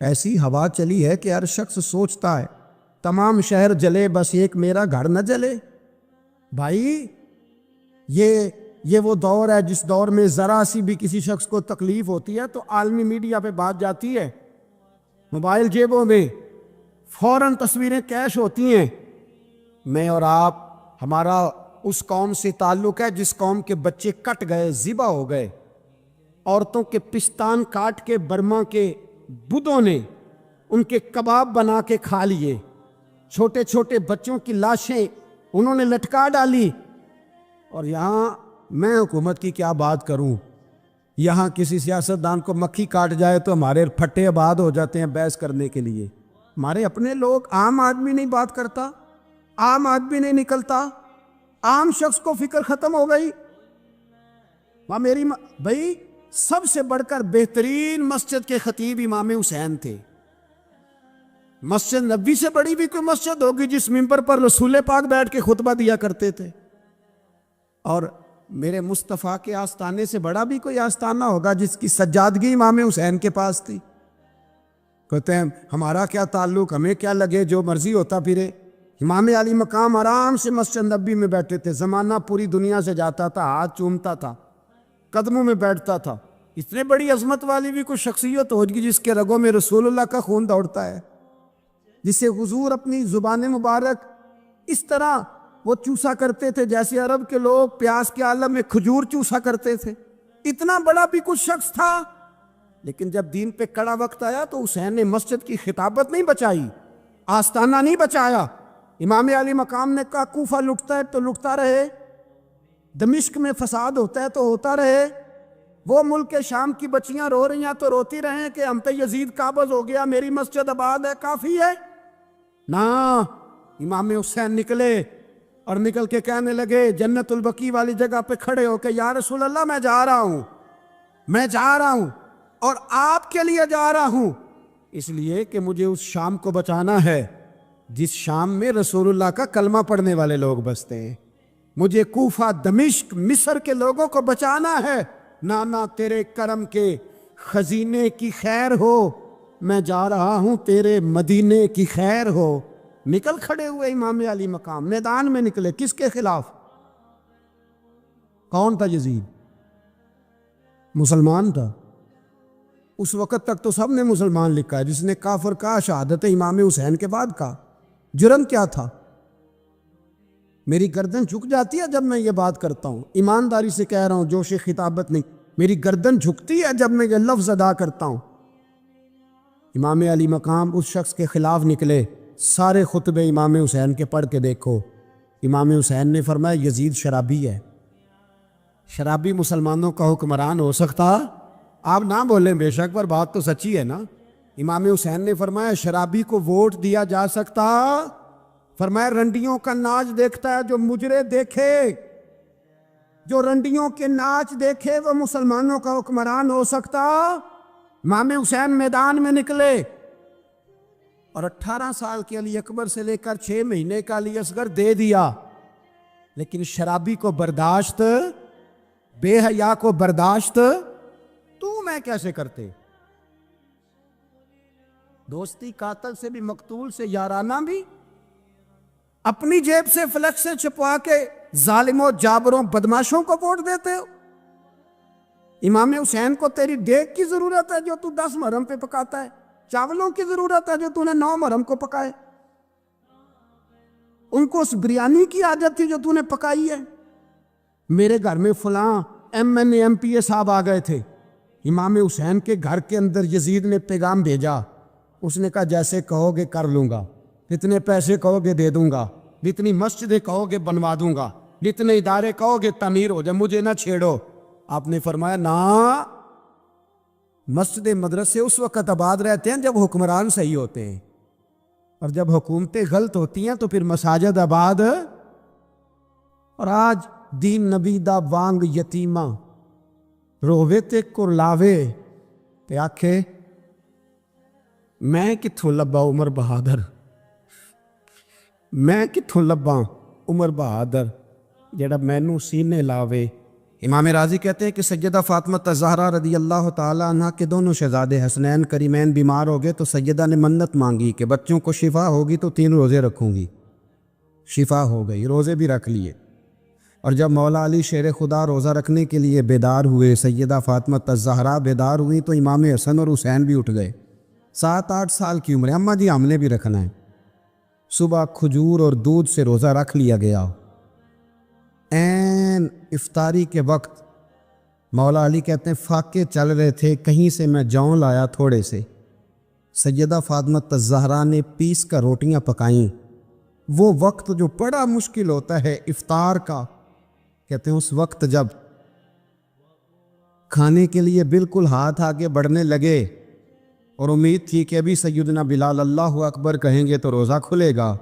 S1: ایسی ہوا چلی ہے کہ ہر شخص سوچتا ہے تمام شہر جلے بس ایک میرا گھر نہ جلے۔ بھائی یہ وہ دور ہے جس دور میں ذرا سی بھی کسی شخص کو تکلیف ہوتی ہے تو عالمی میڈیا پہ بات جاتی ہے، موبائل جیبوں میں فوراً تصویریں کیش ہوتی ہیں۔ میں اور آپ، ہمارا اس قوم سے تعلق ہے جس قوم کے بچے کٹ گئے، ذبح ہو گئے، عورتوں کے پستان کاٹ کے برما کے بدھوں نے ان کے کباب بنا کے کھا لیے، چھوٹے چھوٹے بچوں کی لاشیں انہوں نے لٹکا ڈالی، اور یہاں میں حکومت کی کیا بات کروں، یہاں کسی سیاستدان کو مکھی کاٹ جائے تو ہمارے پھٹے آباد ہو جاتے ہیں بحث کرنے کے لیے۔ ہمارے اپنے لوگ، عام آدمی نہیں بات کرتا، عام آدمی نہیں نکلتا، عام شخص کو فکر ختم ہو گئی۔ بھائی سب سے بڑھ کر بہترین مسجد کے خطیب امام حسین تھے۔ مسجد نبی سے بڑی بھی کوئی مسجد ہوگی جس ممبر پر رسول پاک بیٹھ کے خطبہ دیا کرتے تھے، اور میرے مصطفیٰ کے آستانے سے بڑا بھی کوئی آستانہ ہوگا جس کی سجادگی امام حسین کے پاس تھی۔ کہتے ہیں ہمارا کیا تعلق، ہمیں کیا لگے، جو مرضی ہوتا پھرے۔ امام علی مقام آرام سے مسجد نبی میں بیٹھے تھے، زمانہ پوری دنیا سے جاتا تھا، ہاتھ چومتا تھا، قدموں میں بیٹھتا تھا. اتنے بڑی عظمت والی بھی کوئی شخصیت ہوگی جس کے رگوں میں رسول اللہ کا خون دوڑتا ہے, جسے حضور اپنی زبان مبارک اس طرح وہ چوسا کرتے تھے جیسے عرب کے لوگ پیاس کے عالم میں کھجور چوسا کرتے تھے. اتنا بڑا بھی کچھ شخص تھا, لیکن جب دین پہ کڑا وقت آیا تو حسین نے مسجد کی خطابت نہیں بچائی, آستانہ نہیں بچایا. امام علی مقام نے کہا کوفہ لٹتا ہے تو لٹتا رہے, دمشق میں فساد ہوتا ہے تو ہوتا رہے, وہ ملک شام کی بچیاں رو رہی ہیں تو روتی رہیں کہ ہم پہ یزید قابض ہو گیا, میری مسجد آباد ہے, کافی ہے نا. امام حسین نکلے اور نکل کے کہنے لگے جنت البقیع والی جگہ پہ کھڑے ہو کے, یا رسول اللہ میں جا رہا ہوں اور آپ کے لیے جا رہا ہوں, اس لیے کہ مجھے اس شام کو بچانا ہے جس شام میں رسول اللہ کا کلمہ پڑھنے والے لوگ بستے ہیں. مجھے کوفہ, دمشق, مصر کے لوگوں کو بچانا ہے. نانا تیرے کرم کے خزینے کی خیر ہو, میں جا رہا ہوں تیرے مدینے کی خیر ہو. نکل کھڑے ہوئے امام علی مقام, میدان میں نکلے. کس کے خلاف؟ کون تھا یزید؟ مسلمان تھا. اس وقت تک تو سب نے مسلمان لکھا ہے, جس نے کافر کہا شہادت امام حسین کے بعد کا. جرم کیا تھا؟ میری گردن جھک جاتی ہے جب میں یہ بات کرتا ہوں, ایمانداری سے کہہ رہا ہوں, جوش خطابت نہیں, میری گردن جھکتی ہے جب میں یہ لفظ ادا کرتا ہوں. امام علی مقام اس شخص کے خلاف نکلے. سارے خطبے امام حسین کے پڑھ کے دیکھو. امام حسین نے فرمایا یزید شرابی ہے. شرابی مسلمانوں کا حکمران ہو سکتا؟ آپ نہ بولیں بے شک, پر بات تو سچی ہے نا. امام حسین نے فرمایا شرابی کو ووٹ دیا جا سکتا؟ فرمایا رنڈیوں کا ناچ دیکھتا ہے جو مجرے دیکھے, جو رنڈیوں کے ناچ دیکھے وہ مسلمانوں کا حکمران ہو سکتا؟ امام حسین میدان میں نکلے اور 18 سال کے علی اکبر سے لے کر 6 مہینے کا علی اصغر دے دیا. لیکن شرابی کو برداشت, بے حیا کو برداشت تو میں کیسے کرتے؟ دوستی قاتل سے بھی, مقتول سے یارانہ بھی, اپنی جیب سے فلیکس سے چھپوا کے ظالموں, جابروں, بدماشوں کو ووٹ دیتے ہو. امام حسین کو تیری دیگ کی ضرورت ہے جو تو 10 محرم پہ پکاتا ہے, چاولوں کی ضرورت ہے جو تو نے 9 محرم کو پکائے. ان کو اس بریانی کی عادت تھی جو تو نے پکائی ہے. میرے گھر میں فلاں MNA MPA صاحب آ گئے تھے, امام حسین کے گھر کے اندر یزید نے پیغام بھیجا. اس نے کہا جیسے کہو گے کر لوں گا, جتنے پیسے کہو گے دے دوں گا, جتنی مسجدیں کہو گے بنوا دوں گا, جتنے ادارے کہو گے تعمیر ہو جائے, مجھے نہ چھیڑو. آپ نے فرمایا نا, مسجد مدرسے اس وقت آباد رہتے ہیں جب حکمران صحیح ہوتے ہیں, اور جب حکومتیں غلط ہوتی ہیں تو پھر مساجد آباد. اور آج دین نبی دا وانگ یتیمہ رووے تے کرلاوے تے آکھے میں کتھوں لبا عمر بہادر, میں کتھوں لبا عمر بہادر جڑا مینوں سینے لاوے. امام راضی کہتے ہیں کہ سیدہ فاطمہ الزہرا رضی اللہ تعالیٰ عنہ کے دونوں شہزادے حسنین کریمین بیمار ہو گئے تو سیدہ نے منت مانگی کہ بچوں کو شفا ہوگی تو 3 روزے رکھوں گی. شفا ہو گئی, روزے بھی رکھ لیے. اور جب مولا علی شیر خدا روزہ رکھنے کے لیے بیدار ہوئے, سیدہ فاطمہ الزہرا بیدار ہوئی تو امام حسن اور حسین بھی اٹھ گئے. 7-8 سال کی عمر ہے, اماں جی ہم نے بھی رکھنا ہے. صبح کھجور اور دودھ سے روزہ رکھ لیا گیا. این افطاری کے وقت مولا علی کہتے ہیں فاقے چل رہے تھے, کہیں سے میں جون لایا تھوڑے سے. سیدہ فاطمہ الزہرا نے پیس کر روٹیاں پکائیں. وہ وقت جو بڑا مشکل ہوتا ہے افطار کا, کہتے ہیں اس وقت جب کھانے کے لیے بالکل ہاتھ آگے بڑھنے لگے اور امید تھی کہ ابھی سیدنا بلال اللہ اکبر کہیں گے تو روزہ کھلے گا,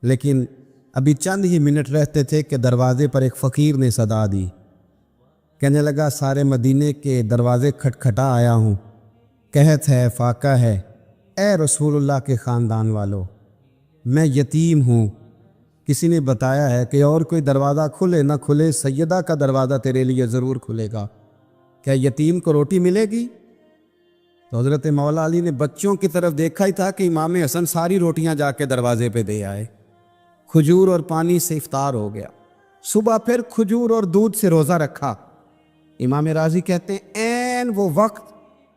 S1: لیکن ابھی چند ہی منٹ رہتے تھے کہ دروازے پر ایک فقیر نے صدا دی. کہنے لگا سارے مدینے کے دروازے کھٹکھٹا آیا ہوں, قحط ہے, فاقہ ہے, اے رسول اللہ کے خاندان والو, میں یتیم ہوں. کسی نے بتایا ہے کہ اور کوئی دروازہ کھلے نہ کھلے, سیدہ کا دروازہ تیرے لیے ضرور کھلے گا. کیا یتیم کو روٹی ملے گی؟ تو حضرت مولا علی نے بچوں کی طرف دیکھا ہی تھا کہ امام حسن ساری روٹیاں جا کے دروازے پہ دے آئے. کھجور اور پانی سے افطار ہو گیا. صبح پھر کھجور اور دودھ سے روزہ رکھا.
S2: امام راضی کہتے ہیں این وہ وقت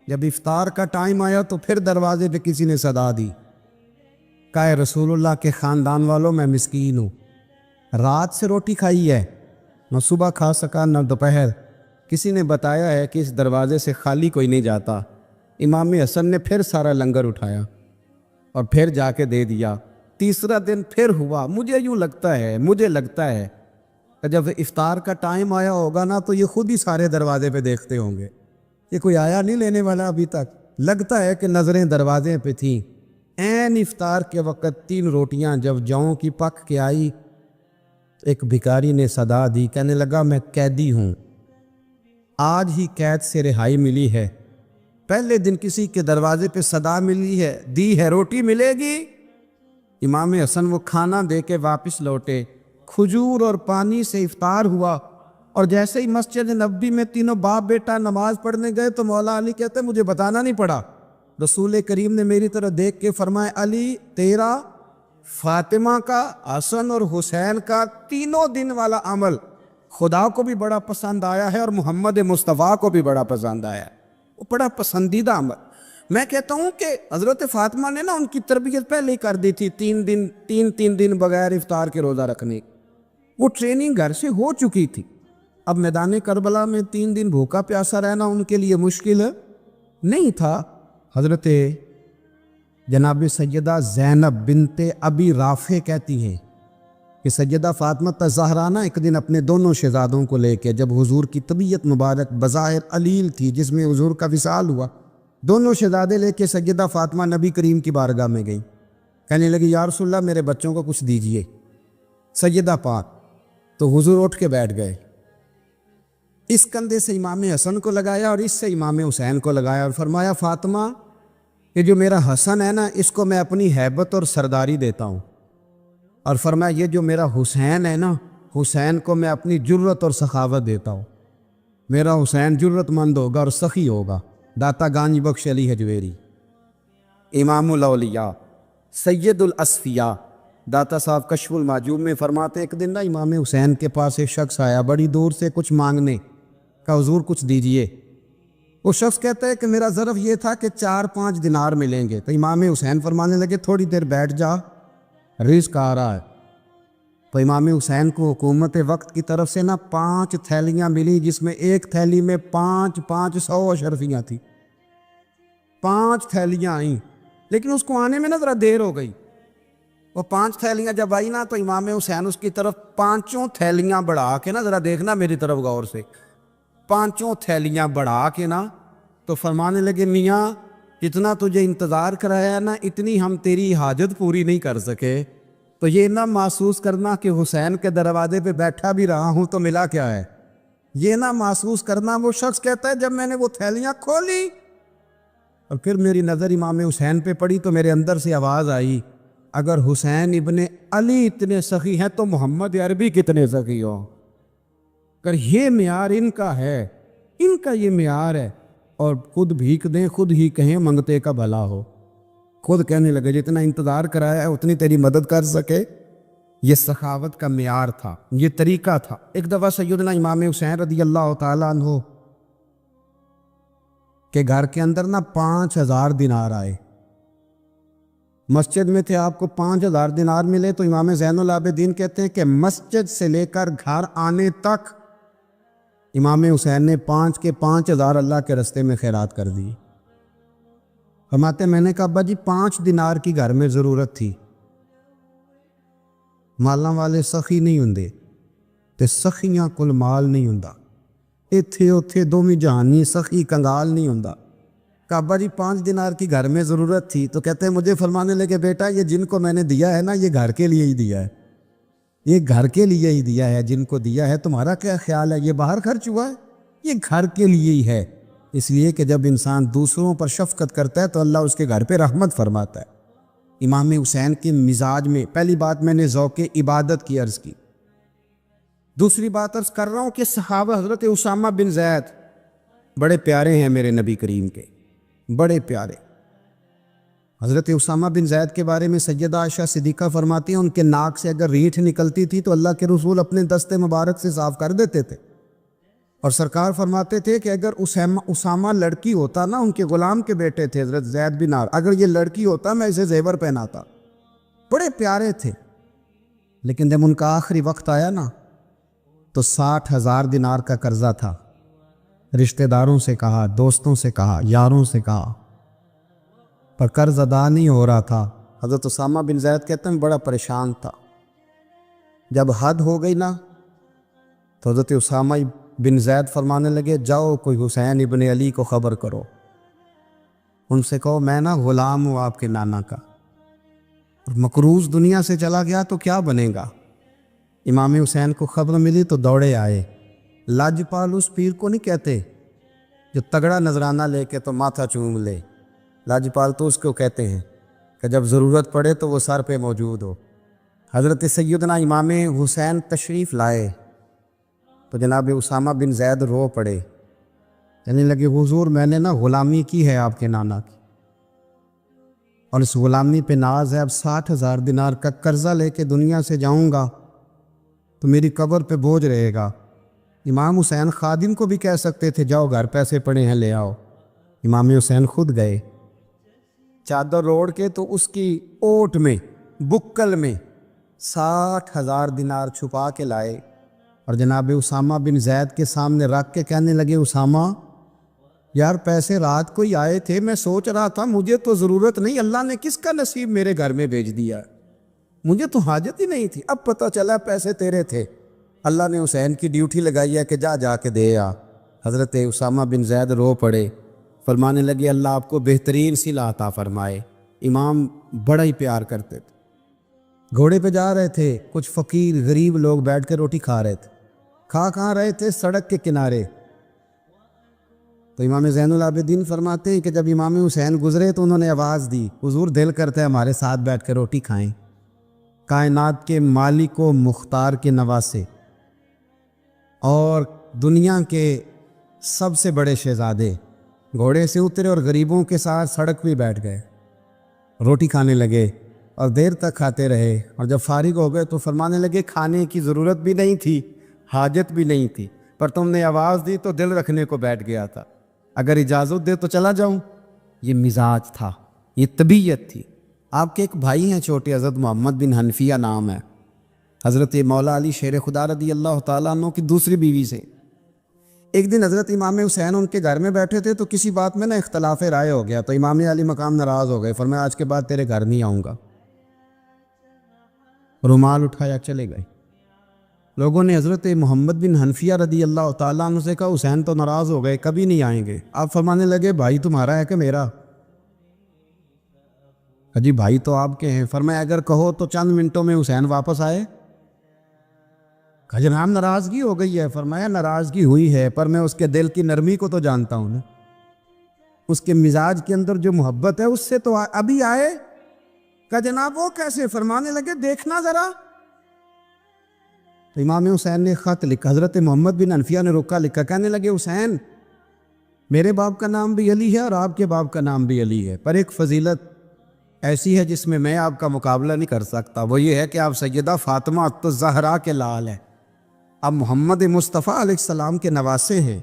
S2: جب افطار کا ٹائم آیا تو پھر دروازے پہ کسی نے صدا دی، کہا رسول اللہ کے خاندان والوں میں مسکین ہوں، رات سے روٹی کھائی ہے، نہ صبح کھا سکا نہ دوپہر، کسی نے بتایا ہے کہ اس دروازے سے خالی کوئی نہیں جاتا۔ امام حسن نے پھر سارا لنگر اٹھایا اور پھر جا کے دے دیا۔ تیسرا دن پھر ہوا، مجھے لگتا ہے کہ جب افطار کا ٹائم آیا ہوگا نا تو یہ خود ہی سارے دروازے پہ دیکھتے ہوں گے، یہ کوئی آیا نہیں لینے والا ابھی تک۔ لگتا ہے کہ نظریں دروازے پہ تھیں۔ عین افطار کے وقت 3 روٹیاں جب جاؤں کی پک کے آئی، ایک بھکاری نے صدا دی، کہنے لگا میں قیدی ہوں، آج ہی قید سے رہائی ملی ہے، پہلے دن کسی کے دروازے پہ صدا ملی ہے، دی ہے روٹی ملے گی۔ امام حسن وہ کھانا دے کے واپس لوٹے، کھجور اور پانی سے افطار ہوا، اور جیسے ہی مسجد نبوی میں تینوں باپ بیٹا نماز پڑھنے گئے تو مولا علی کہتے مجھے بتانا نہیں پڑا، رسول کریم نے میری طرف دیکھ کے فرمایا علی تیرا، فاطمہ کا، حسن اور حسین کا 3 دن والا عمل خدا کو بھی بڑا پسند آیا ہے اور محمد مصطفیٰ کو بھی بڑا پسند آیا ہے، وہ بڑا پسندیدہ عمل۔ میں کہتا ہوں کہ حضرت فاطمہ نے نا ان کی تربیت پہلے ہی کر دی تھی، 3 دن بغیر افطار کے روزہ رکھنے، وہ ٹریننگ گھر سے ہو چکی تھی۔ اب میدان کربلا میں 3 دن بھوکا پیاسا رہنا ان کے لیے مشکل نہیں تھا۔ حضرت جناب سیدہ زینب بنت ابی رافع کہتی ہیں کہ سیدہ فاطمہ الزہرا نا ایک دن اپنے دونوں شہزادوں کو لے کے، جب حضور کی طبیعت مبارک بظاہر علیل تھی جس میں حضور کا وصال ہوا، دونوں شہزادے لے کے سیدہ فاطمہ نبی کریم کی بارگاہ میں گئی، کہنے لگی یا رسول اللہ میرے بچوں کو کچھ دیجئے۔ سیدہ پاک تو حضور اٹھ کے بیٹھ گئے، اس کندھے سے امام حسن کو لگایا اور اس سے امام حسین کو لگایا اور فرمایا فاطمہ یہ جو میرا حسن ہے نا اس کو میں اپنی ہیبت اور سرداری دیتا ہوں، اور فرمایا یہ جو میرا حسین ہے نا حسین کو میں اپنی جرت اور سخاوت دیتا ہوں، میرا حسین جرت مند ہوگا اور سخی ہوگا۔ داتا گانج بخش علی حجویری، امام الاولیاء، سید الاصفیاء، داتا صاحب کشف المعجوب میں فرماتے ایک دن نا امام حسین کے پاس ایک شخص آیا بڑی دور سے کچھ مانگنے، کہا حضور کچھ دیجئے۔ وہ شخص کہتا ہے کہ میرا ظرف یہ تھا کہ 4-5 دینار ملیں گے، تو امام حسین فرمانے لگے تھوڑی دیر بیٹھ جا، رزق آ رہا ہے۔ تو امام حسین کو حکومت وقت کی طرف سے نا 5 تھیلیاں ملی، جس میں ایک تھیلی میں 500 اشرفیاں تھیں، 5 تھیلیاں آئیں، لیکن اس کو آنے میں نا ذرا دیر ہو گئی۔ وہ 5 تھیلیاں جب آئی نا تو امام حسین اس کی طرف 5 تھیلیاں بڑھا کے نا، ذرا دیکھنا میری طرف غور سے، 5 تھیلیاں بڑھا کے نا تو فرمانے لگے میاں جتنا تجھے انتظار کرایا نا اتنی ہم تیری حاجت پوری نہیں کر سکے، تو یہ نہ محسوس کرنا کہ حسین کے دروازے پہ بیٹھا بھی رہا ہوں تو ملا کیا ہے، یہ نہ محسوس کرنا۔ وہ شخص کہتا ہے جب میں نے وہ تھیلیاں کھولی اور پھر میری نظر امام حسین پہ پڑی تو میرے اندر سے آواز آئی اگر حسین ابن علی اتنے سخی ہیں تو محمد عربی کتنے سخی ہوں، اگر یہ معیار ان کا ہے، ان کا یہ معیار ہے، اور خود بھیک دیں خود ہی کہیں منگتے کا بھلا ہو، خود کہنے لگے جتنا انتظار کرایا ہے اتنی تیری مدد کر سکے۔ یہ سخاوت کا معیار تھا، یہ طریقہ تھا۔ ایک دفعہ سیدنا امام حسین رضی اللہ تعالیٰ عنہ کے گھر کے اندر نا 5000 دینار آئے، مسجد میں تھے، آپ کو 5000 دینار ملے تو امام زین العابدین کہتے ہیں کہ مسجد سے لے کر گھر آنے تک امام حسین نے 5 کے 5000 اللہ کے رستے میں خیرات کر دی۔ فرماتے میں نے کہا ابا جی 5 دینار کی گھر میں ضرورت تھی، مالاں والے سخی نہیں ہوندے تے سخیاں کل مال نہیں ہوندا، ایتھے اوتھے دوویں جہانی سخی کنگال نہیں ہوندا۔ کہا ابا جی 5 دینار کی گھر میں ضرورت تھی، تو کہتے ہیں مجھے فرمانے لگے بیٹا یہ جن کو میں نے دیا ہے نا یہ گھر کے لیے ہی دیا ہے، یہ گھر کے لیے ہی دیا ہے، جن کو دیا ہے تمہارا کیا خیال ہے، یہ باہر خرچ ہوا ہے، یہ گھر کے لیے ہی ہے۔ اس لیے کہ جب انسان دوسروں پر شفقت کرتا ہے تو اللہ اس کے گھر پہ رحمت فرماتا ہے۔ امام حسین کے مزاج میں پہلی بات میں نے ذوق عبادت کی عرض کی، دوسری بات عرض کر رہا ہوں کہ صحابہ حضرت اسامہ بن زید بڑے پیارے ہیں میرے نبی کریم کے، بڑے پیارے۔ حضرت اسامہ بن زید کے بارے میں سیدہ عائشہ صدیقہ فرماتی ہیں ان کے ناک سے اگر ریٹھ نکلتی تھی تو اللہ کے رسول اپنے دست مبارک سے صاف کر دیتے تھے، اور سرکار فرماتے تھے کہ اگر اسامہ لڑکی ہوتا نا، ان کے غلام کے بیٹے تھے حضرت زید بن عامر، اگر یہ لڑکی ہوتا میں اسے زیور پہناتا. بڑے پیارے تھے. لیکن جب ان کا آخری وقت آیا نا تو 60,000 دینار کا قرضہ تھا. رشتہ داروں سے کہا، دوستوں سے کہا، یاروں سے کہا، پر قرض ادا نہیں ہو رہا تھا. حضرت اسامہ بن زید کہتے ہیں بڑا پریشان تھا. جب حد ہو گئی نا تو حضرت اسامہ بن زید فرمانے لگے جاؤ کوئی حسین ابن علی کو خبر کرو، ان سے کہو میں نا غلام ہوں آپ کے نانا کا، اور مقروض دنیا سے چلا گیا تو کیا بنے گا. امام حسین کو خبر ملی تو دوڑے آئے. لاجپال اس پیر کو نہیں کہتے جو تگڑا نذرانہ لے کے تو ماتھا چوم لے. لاجپال تو اس کو کہتے ہیں کہ جب ضرورت پڑے تو وہ سر پہ موجود ہو. حضرت سیدنا امام حسین تشریف لائے تو جناب اسامہ بن زید رو پڑے. کہنے لگے حضور میں نے نا غلامی کی ہے آپ کے نانا کی، اور اس غلامی پہ ناز ہے. اب 60,000 دینار کا قرضہ لے کے دنیا سے جاؤں گا تو میری قبر پہ بوجھ رہے گا. امام حسین خادم کو بھی کہہ سکتے تھے جاؤ گھر پیسے پڑے ہیں لے آؤ. امام حسین خود گئے، چادر اوڑھ کے تو اس کی اوٹ میں بکل میں 60,000 دینار چھپا کے لائے اور جناب اسامہ بن زید کے سامنے رکھ کے کہنے لگے اسامہ یار پیسے رات کو ہی آئے تھے، میں سوچ رہا تھا مجھے تو ضرورت نہیں، اللہ نے کس کا نصیب میرے گھر میں بھیج دیا، مجھے تو حاجت ہی نہیں تھی، اب پتہ چلا پیسے تیرے تھے، اللہ نے حسین کی ڈیوٹی لگائی ہے کہ جا کے دے آ. حضرت اسامہ بن زید رو پڑے، فرمانے لگے اللہ آپ کو بہترین صلہ عطا فرمائے. امام بڑا ہی پیار کرتے تھے. گھوڑے پہ جا رہے تھے، کچھ فقیر غریب لوگ بیٹھ کے روٹی کھا رہے تھے. کہاں رہے تھے؟ سڑک کے کنارے. تو امام زین العابدین فرماتے ہیں کہ جب امام حسین گزرے تو انہوں نے آواز دی حضور دل کرتا ہے ہمارے ساتھ بیٹھ کے روٹی کھائیں. کائنات کے مالک و مختار کے نواسے اور دنیا کے سب سے بڑے شہزادے گھوڑے سے اترے اور غریبوں کے ساتھ سڑک پہ بیٹھ گئے، روٹی کھانے لگے اور دیر تک کھاتے رہے. اور جب فارغ ہو گئے تو فرمانے لگے کھانے کی ضرورت بھی نہیں تھی، حاجت بھی نہیں تھی، پر تم نے آواز دی تو دل رکھنے کو بیٹھ گیا تھا، اگر اجازت دے تو چلا جاؤں. یہ مزاج تھا، یہ طبیعت تھی. آپ کے ایک بھائی ہیں چھوٹے، حضرت محمد بن حنفیہ نام ہے، حضرت مولا علی شیر خدا رضی اللہ تعالیٰ عنہ کی دوسری بیوی سے. ایک دن حضرت امام حسین ان کے گھر میں بیٹھے تھے تو کسی بات میں نا اختلاف رائے ہو گیا، تو امام علی مقام ناراض ہو گئے، فرمایا آج کے بعد تیرے گھر نہیں آؤں گا. رومال اٹھایا چلے گئے. لوگوں نے حضرت محمد بن حنفیہ رضی اللہ تعالیٰ عنہ سے کہا حسین تو ناراض ہو گئے، کبھی نہیں آئیں گے. آپ فرمانے لگے بھائی تمہارا ہے کہ میرا؟ جی بھائی تو آپ کے ہیں. فرمایا اگر کہو تو چند منٹوں میں حسین واپس آئے. جناب ناراضگی ہو گئی ہے. فرمایا ناراضگی ہوئی ہے پر میں اس کے دل کی نرمی کو تو جانتا ہوں نا، اس کے مزاج کے اندر جو محبت ہے اس سے تو ابھی آئے. کہ جناب وہ کیسے؟ فرمانے لگے دیکھنا ذرا. تو امام حسین نے خط لکھا، حضرت محمد بن حنفیہ نے رکا لکھا، کہنے لگے حسین میرے باپ کا نام بھی علی ہے اور آپ کے باپ کا نام بھی علی ہے، پر ایک فضیلت ایسی ہے جس میں آپ کا مقابلہ نہیں کر سکتا، وہ یہ ہے کہ آپ سیدہ فاطمہ الزہرا کے لال ہیں، آپ محمد مصطفیٰ علیہ السلام کے نواسے ہیں.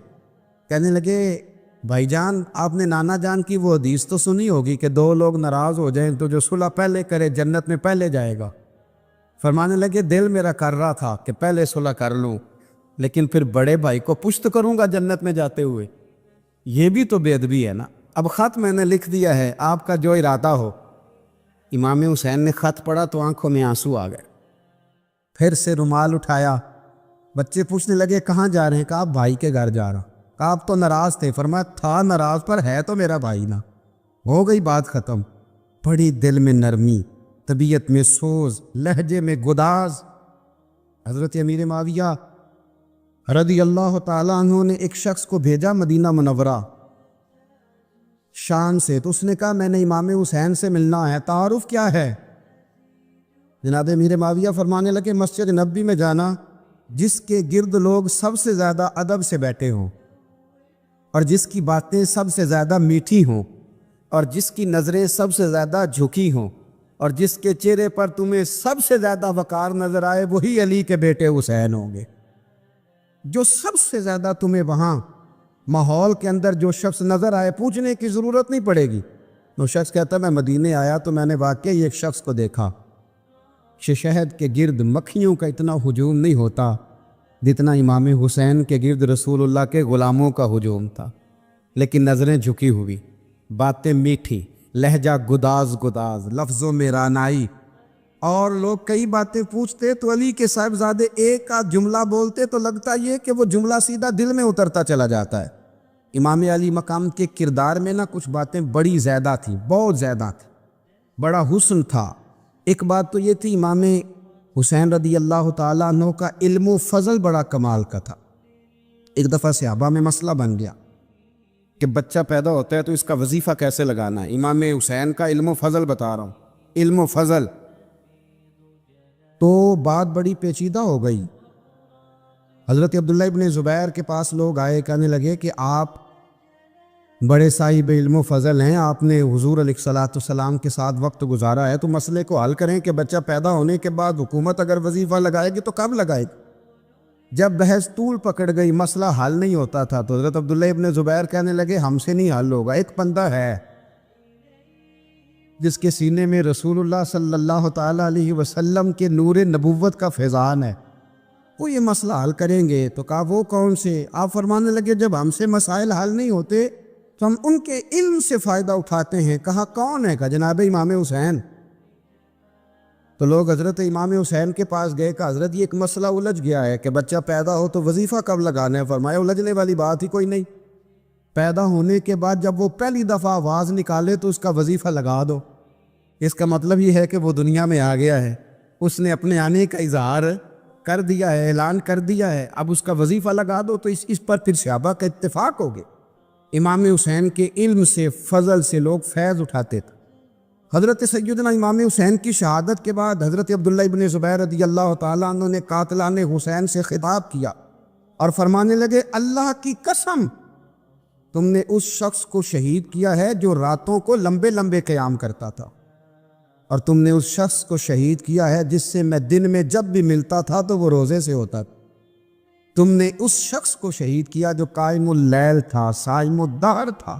S2: کہنے لگے بھائی جان آپ نے نانا جان کی وہ حدیث تو سنی ہوگی کہ دو لوگ ناراض ہو جائیں تو جو صلح پہلے کرے جنت میں پہلے جائے گا. فرمانے لگے دل میرا کر رہا تھا کہ پہلے صلح کر لوں، لیکن پھر بڑے بھائی کو پشت کروں گا جنت میں جاتے ہوئے، یہ بھی تو بے ادبی ہے نا. اب خط میں نے لکھ دیا ہے، آپ کا جو ارادہ ہو. امام حسین نے خط پڑھا تو آنکھوں میں آنسو آ گئے. پھر سے رومال اٹھایا. بچے پوچھنے لگے کہاں جا رہے ہیں؟ کہا آپ بھائی کے گھر جا رہا. کہا آپ تو ناراض تھے. فرمایا تھا ناراض پر ہے تو میرا بھائی نا. ہو گئی بات ختم. بڑی دل میں نرمی، طبیعت میں سوز، لہجے میں گداز. حضرت امیر معاویہ رضی اللہ تعالیٰ عنہ نے ایک شخص کو بھیجا مدینہ منورہ شان سے، تو اس نے کہا میں نے امام حسین سے ملنا ہے، تعارف کیا ہے؟ جناب امیر معاویہ فرمانے لگے مسجد نبوی میں جانا جس کے گرد لوگ سب سے زیادہ ادب سے بیٹھے ہوں اور جس کی باتیں سب سے زیادہ میٹھی ہوں اور جس کی نظریں سب سے زیادہ جھکی ہوں اور جس کے چہرے پر تمہیں سب سے زیادہ وقار نظر آئے، وہی علی کے بیٹے حسین ہوں گے. جو سب سے زیادہ تمہیں وہاں ماحول کے اندر جو شخص نظر آئے پوچھنے کی ضرورت نہیں پڑے گی. وہ شخص کہتا ہے میں مدینے آیا تو میں نے واقعی ایک شخص کو دیکھا کہ شہد کے گرد مکھیوں کا اتنا ہجوم نہیں ہوتا جتنا امام حسین کے گرد رسول اللہ کے غلاموں کا ہجوم تھا، لیکن نظریں جھکی ہوئی، باتیں میٹھی، لہجہ گداز گداز، لفظوں میں رانائی، اور لوگ کئی باتیں پوچھتے تو علی کے صاحبزادے ایک آدھ جملہ بولتے تو لگتا یہ کہ وہ جملہ سیدھا دل میں اترتا چلا جاتا ہے. امام علی مقام کے کردار میں نا کچھ باتیں بڑی زیادہ تھیں، بہت زیادہ تھیں، بڑا حسن تھا. ایک بات تو یہ تھی امام حسین رضی اللہ تعالیٰ عنہ کا علم و فضل بڑا کمال کا تھا. ایک دفعہ صحابہ میں مسئلہ بن گیا کہ بچہ پیدا ہوتا ہے تو اس کا وظیفہ کیسے لگانا ہے. امام حسین کا علم و فضل بتا رہا ہوں، علم و فضل. تو بات بڑی پیچیدہ ہو گئی. حضرت عبداللہ ابن زبیر کے پاس لوگ آئے، کہنے لگے کہ آپ بڑے صاحب علم و فضل ہیں، آپ نے حضور علیہ الصلوۃ والسلام کے ساتھ وقت گزارا ہے، تو مسئلے کو حل کریں کہ بچہ پیدا ہونے کے بعد حکومت اگر وظیفہ لگائے گی تو کب لگائے گی. جب بحث طول پکڑ گئی، مسئلہ حل نہیں ہوتا تھا، تو حضرت عبداللہ ابن زبیر کہنے لگے ہم سے نہیں حل ہوگا. ایک بندہ ہے جس کے سینے میں رسول اللہ صلی اللہ تعالیٰ علیہ وسلم کے نور نبوت کا فیضان ہے، وہ یہ مسئلہ حل کریں گے. تو کہا وہ کون سے؟ آپ فرمانے لگے جب ہم سے مسائل حل نہیں ہوتے تو ہم ان کے علم سے فائدہ اٹھاتے ہیں. کہا کون ہے؟ کہا جناب امام حسین. تو لوگ حضرت امام حسین کے پاس گئے کہ حضرت یہ ایک مسئلہ الجھ گیا ہے کہ بچہ پیدا ہو تو وظیفہ کب لگانا ہے. فرمایا الجھنے والی بات ہی کوئی نہیں، پیدا ہونے کے بعد جب وہ پہلی دفعہ آواز نکالے تو اس کا وظیفہ لگا دو. اس کا مطلب یہ ہے کہ وہ دنیا میں آ گیا ہے، اس نے اپنے آنے کا اظہار کر دیا ہے، اعلان کر دیا ہے، اب اس کا وظیفہ لگا دو. تو اس پر پھر صحابہ کا اتفاق ہو گیا. امام حسین کے علم سے، فضل سے لوگ فیض اٹھاتے تھے. حضرت سیدنا امام حسین کی شہادت کے بعد حضرت عبداللہ ابن زبیر رضی اللہ تعالیٰ عنہ نے قاتلان حسین سے خطاب کیا اور فرمانے لگے اللہ کی قسم تم نے اس شخص کو شہید کیا ہے جو راتوں کو لمبے لمبے قیام کرتا تھا، اور تم نے اس شخص کو شہید کیا ہے جس سے میں دن میں جب بھی ملتا تھا تو وہ روزے سے ہوتا تھا. تم نے اس شخص کو شہید کیا جو قائم اللیل تھا، صائم الدہر تھا.